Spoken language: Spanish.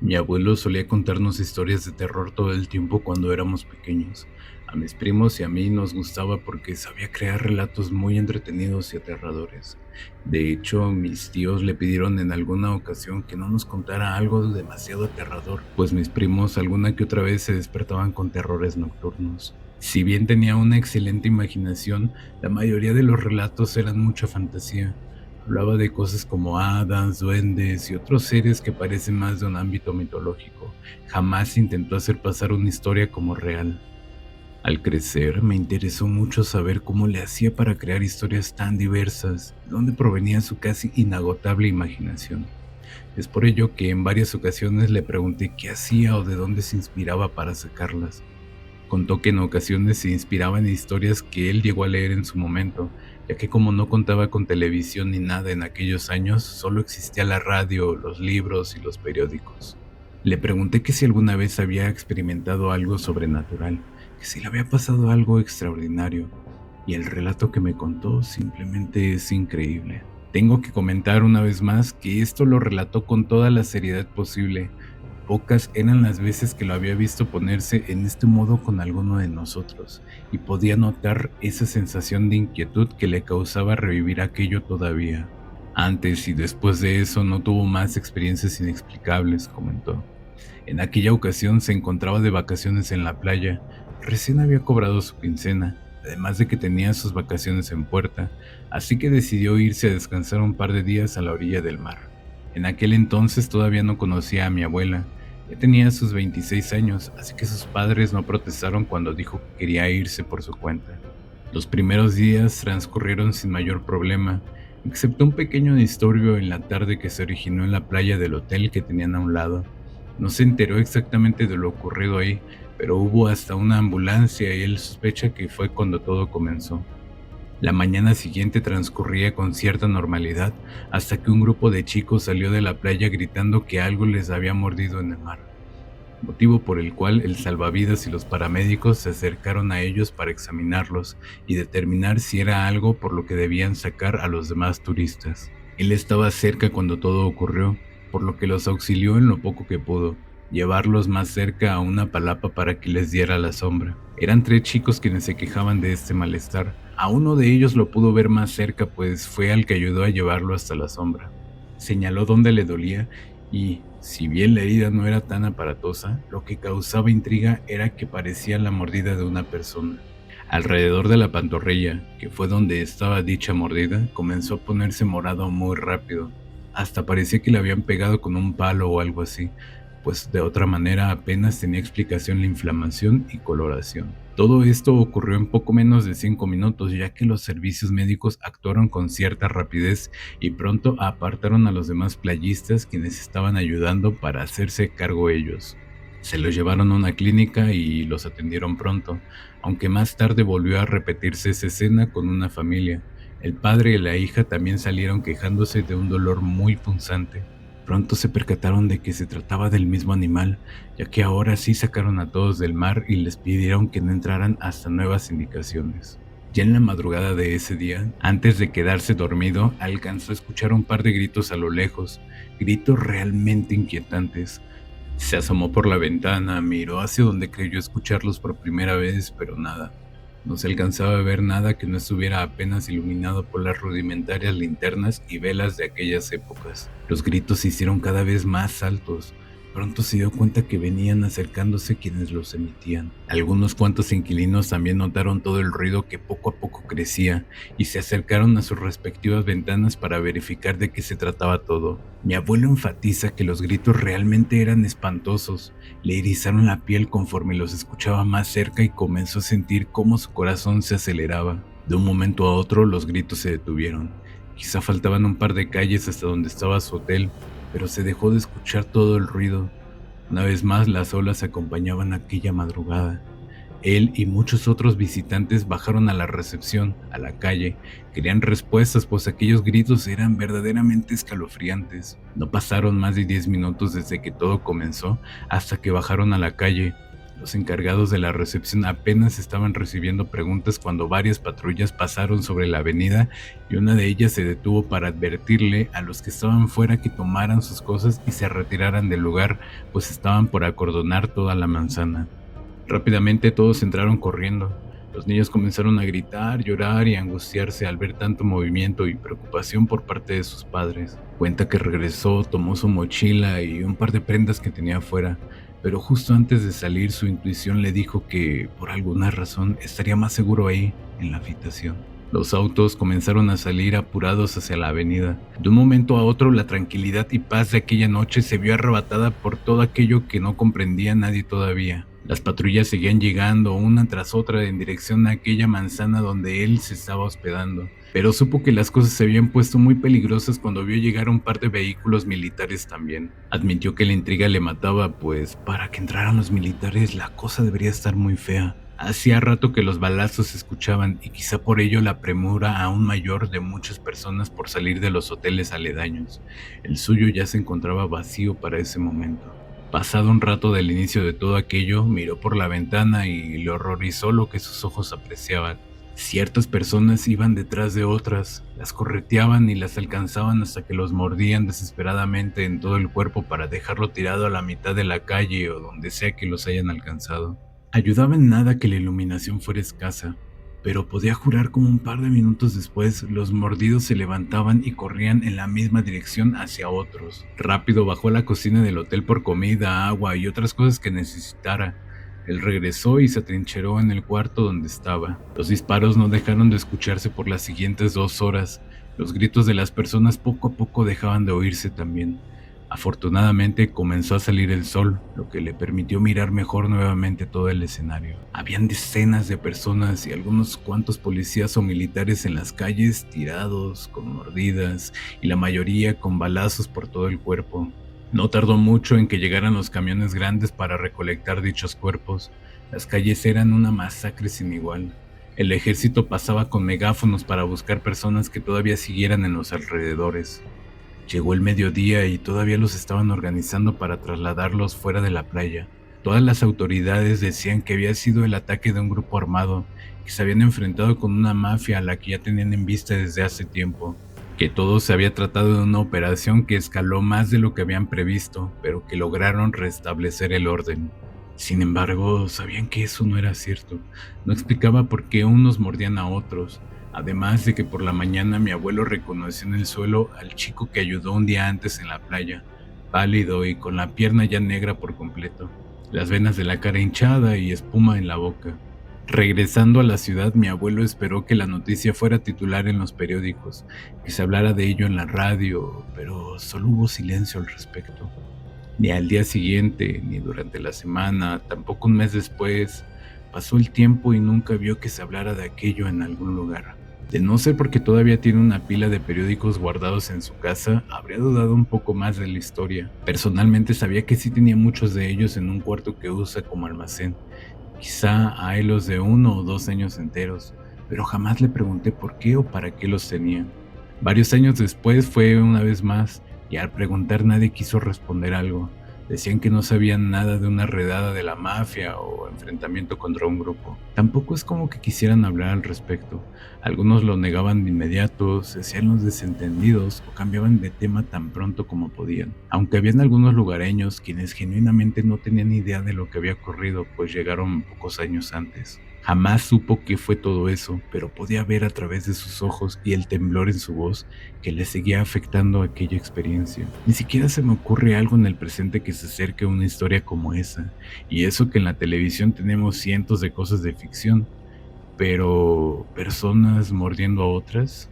Mi abuelo solía contarnos historias de terror todo el tiempo cuando éramos pequeños. A mis primos y a mí nos gustaba porque sabía crear relatos muy entretenidos y aterradores. De hecho, mis tíos le pidieron en alguna ocasión que no nos contara algo demasiado aterrador, pues mis primos alguna que otra vez se despertaban con terrores nocturnos. Si bien tenía una excelente imaginación, la mayoría de los relatos eran mucha fantasía. Hablaba de cosas como hadas, duendes y otros seres que parecen más de un ámbito mitológico. Jamás intentó hacer pasar una historia como real. Al crecer, me interesó mucho saber cómo le hacía para crear historias tan diversas, de dónde provenía su casi inagotable imaginación. Es por ello que en varias ocasiones le pregunté qué hacía o de dónde se inspiraba para sacarlas. Contó que en ocasiones se inspiraba en historias que él llegó a leer en su momento, ya que como no contaba con televisión ni nada en aquellos años, solo existía la radio, los libros y los periódicos. Le pregunté que si alguna vez había experimentado algo sobrenatural, que si le había pasado algo extraordinario, y el relato que me contó simplemente es increíble. Tengo que comentar una vez más que esto lo relató con toda la seriedad posible. Pocas eran las veces que lo había visto ponerse en este modo con alguno de nosotros, y podía notar esa sensación de inquietud que le causaba revivir aquello todavía. Antes y después de eso no tuvo más experiencias inexplicables, comentó. En aquella ocasión se encontraba de vacaciones en la playa, y recién había cobrado su quincena, además de que tenía sus vacaciones en puerta, así que decidió irse a descansar un par de días a la orilla del mar. En aquel entonces todavía no conocía a mi abuela, ya tenía sus 26 años, así que sus padres no protestaron cuando dijo que quería irse por su cuenta. Los primeros días transcurrieron sin mayor problema, excepto un pequeño disturbio en la tarde que se originó en la playa del hotel que tenían a un lado. No se enteró exactamente de lo ocurrido ahí, pero hubo hasta una ambulancia y él sospecha que fue cuando todo comenzó. La mañana siguiente transcurría con cierta normalidad hasta que un grupo de chicos salió de la playa gritando que algo les había mordido en el mar, motivo por el cual el salvavidas y los paramédicos se acercaron a ellos para examinarlos y determinar si era algo por lo que debían sacar a los demás turistas. Él estaba cerca cuando todo ocurrió, por lo que los auxilió en lo poco que pudo, llevarlos más cerca a una palapa para que les diera la sombra. Eran tres chicos quienes se quejaban de este malestar. A uno de ellos lo pudo ver más cerca, pues fue al que ayudó a llevarlo hasta la sombra. Señaló dónde le dolía y, si bien la herida no era tan aparatosa, lo que causaba intriga era que parecía la mordida de una persona. Alrededor de la pantorrilla, que fue donde estaba dicha mordida, comenzó a ponerse morado muy rápido. Hasta parecía que le habían pegado con un palo o algo así, pues de otra manera apenas tenía explicación la inflamación y coloración. Todo esto ocurrió en poco menos de 5 minutos, ya que los servicios médicos actuaron con cierta rapidez y pronto apartaron a los demás playistas quienes estaban ayudando para hacerse cargo ellos. Se los llevaron a una clínica y los atendieron pronto, aunque más tarde volvió a repetirse esa escena con una familia. El padre y la hija también salieron quejándose de un dolor muy punzante. Pronto se percataron de que se trataba del mismo animal, ya que ahora sí sacaron a todos del mar y les pidieron que no entraran hasta nuevas indicaciones. Ya en la madrugada de ese día, antes de quedarse dormido, alcanzó a escuchar un par de gritos a lo lejos, gritos realmente inquietantes. Se asomó por la ventana, miró hacia donde creyó escucharlos por primera vez, pero nada. No se alcanzaba a ver nada que no estuviera apenas iluminado por las rudimentarias linternas y velas de aquellas épocas. Los gritos se hicieron cada vez más altos. Pronto se dio cuenta que venían acercándose quienes los emitían. Algunos cuantos inquilinos también notaron todo el ruido que poco a poco crecía y se acercaron a sus respectivas ventanas para verificar de qué se trataba todo. Mi abuelo enfatiza que los gritos realmente eran espantosos. Le erizaron la piel conforme los escuchaba más cerca y comenzó a sentir cómo su corazón se aceleraba. De un momento a otro los gritos se detuvieron. Quizá faltaban un par de calles hasta donde estaba su hotel, pero se dejó de escuchar todo el ruido. Una vez más las olas acompañaban aquella madrugada. Él y muchos otros visitantes bajaron a la recepción, a la calle. Querían respuestas, pues aquellos gritos eran verdaderamente escalofriantes. No pasaron más de 10 minutos desde que todo comenzó hasta que bajaron a la calle. Los encargados de la recepción apenas estaban recibiendo preguntas cuando varias patrullas pasaron sobre la avenida y una de ellas se detuvo para advertirle a los que estaban fuera que tomaran sus cosas y se retiraran del lugar, pues estaban por acordonar toda la manzana. Rápidamente todos entraron corriendo. Los niños comenzaron a gritar, llorar y angustiarse al ver tanto movimiento y preocupación por parte de sus padres. Cuenta que regresó, tomó su mochila y un par de prendas que tenía afuera, pero justo antes de salir su intuición le dijo que, por alguna razón, estaría más seguro ahí, en la habitación. Los autos comenzaron a salir apurados hacia la avenida. De un momento a otro, la tranquilidad y paz de aquella noche se vio arrebatada por todo aquello que no comprendía nadie todavía. Las patrullas seguían llegando una tras otra en dirección a aquella manzana donde él se estaba hospedando, pero supo que las cosas se habían puesto muy peligrosas cuando vio llegar un par de vehículos militares también. Admitió que la intriga le mataba, pues para que entraran los militares la cosa debería estar muy fea. Hacía rato que los balazos se escuchaban y quizá por ello la premura aún mayor de muchas personas por salir de los hoteles aledaños. El suyo ya se encontraba vacío para ese momento. Pasado un rato del inicio de todo aquello, miró por la ventana y le horrorizó lo que sus ojos apreciaban. Ciertas personas iban detrás de otras, las correteaban y las alcanzaban hasta que los mordían desesperadamente en todo el cuerpo para dejarlo tirado a la mitad de la calle o donde sea que los hayan alcanzado. Ayudaba en nada que la iluminación fuera escasa, pero podía jurar como un par de minutos después los mordidos se levantaban y corrían en la misma dirección hacia otros. Rápido bajó a la cocina del hotel por comida, agua y otras cosas que necesitara. Él regresó y se atrincheró en el cuarto donde estaba. Los disparos no dejaron de escucharse por las siguientes 2 horas. Los gritos de las personas poco a poco dejaban de oírse también. Afortunadamente comenzó a salir el sol, lo que le permitió mirar mejor nuevamente todo el escenario. Habían decenas de personas y algunos cuantos policías o militares en las calles tirados, con mordidas, y la mayoría con balazos por todo el cuerpo. No tardó mucho en que llegaran los camiones grandes para recolectar dichos cuerpos. Las calles eran una masacre sin igual. El ejército pasaba con megáfonos para buscar personas que todavía siguieran en los alrededores. Llegó el mediodía y todavía los estaban organizando para trasladarlos fuera de la playa. Todas las autoridades decían que había sido el ataque de un grupo armado, que se habían enfrentado con una mafia a la que ya tenían en vista desde hace tiempo, que todo se había tratado de una operación que escaló más de lo que habían previsto, pero que lograron restablecer el orden. Sin embargo, sabían que eso no era cierto. No explicaba por qué unos mordían a otros. Además de que por la mañana mi abuelo reconoció en el suelo al chico que ayudó un día antes en la playa, pálido y con la pierna ya negra por completo, las venas de la cara hinchada y espuma en la boca. Regresando a la ciudad, mi abuelo esperó que la noticia fuera titular en los periódicos, que se hablara de ello en la radio, pero solo hubo silencio al respecto. Ni al día siguiente, ni durante la semana, tampoco un mes después, pasó el tiempo y nunca vio que se hablara de aquello en algún lugar. De no ser porque todavía tiene una pila de periódicos guardados en su casa, habría dudado un poco más de la historia. Personalmente sabía que sí tenía muchos de ellos en un cuarto que usa como almacén. Quizá hay los de 1 o 2 años enteros, pero jamás le pregunté por qué o para qué los tenía. Varios años después fue una vez más, y al preguntar nadie quiso responder algo. Decían que no sabían nada de una redada de la mafia o enfrentamiento contra un grupo. Tampoco es como que quisieran hablar al respecto. Algunos lo negaban de inmediato, se hacían los desentendidos o cambiaban de tema tan pronto como podían. Aunque habían algunos lugareños quienes genuinamente no tenían idea de lo que había ocurrido, pues llegaron pocos años antes. Jamás supo qué fue todo eso, pero podía ver a través de sus ojos y el temblor en su voz que le seguía afectando aquella experiencia. Ni siquiera se me ocurre algo en el presente que se acerque a una historia como esa, y eso que en la televisión tenemos cientos de cosas de ficción, pero ¿personas mordiendo a otras?